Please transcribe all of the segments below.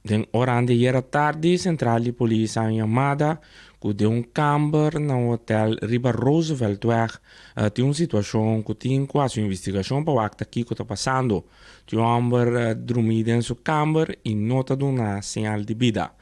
Den oran de ieri tardi, centrale polizia in chiamata de un camper na hotel Riba Rooseveltweg di una situazione che tin quasi investigazione per wakta chi sta passando. Di un amber dormito su camper in nota di una segnal di vida.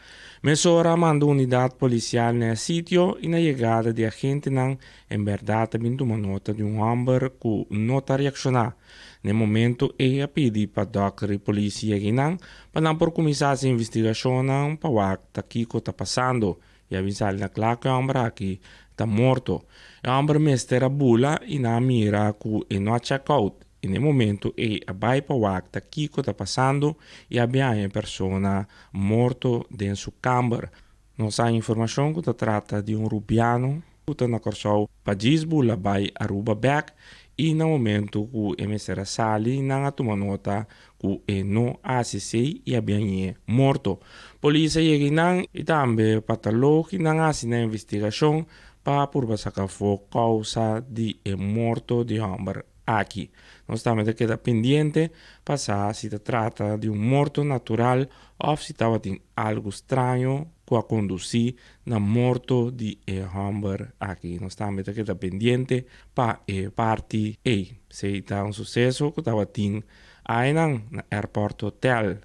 Mesora manda unidad policial nel sitio in llegada di agenti nan in verdad bintu una nota di un amber che nota reacciona. Nel momento e pedi pa doctor polizia ginan pa por começar a investigação pa wakta chi sta passando e avisar na claque ambra aqui está morto. E ambra mestera bula e na mira ku e no check out. E nel momento e abai pa wakta chi sta passando e abbiamo persona morto dentro su camber. Non sa informação que trata di un rubiano que na corsou pa gisbula bai a ruba back e no momento que emissera sali na tuma nota que e no ACC e abbiamo morto. Polícia chega nang e também patologi nang asina investigação para por sacar fo causa de morto de homem aqui. Nós estamos aqui pendiente para se trata de morto natural ou se estava tem algo estranho que a conduzir na morto de homem aqui. Nós estamos aqui pendiente para parte e se está sucesso que estava tem aí na aeroporto hotel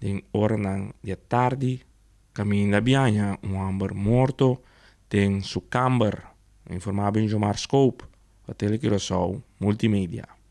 den ora de tarde cammina bianha un amber morto den su camber informava in Jomar Scope a Telekirosow Multimedia.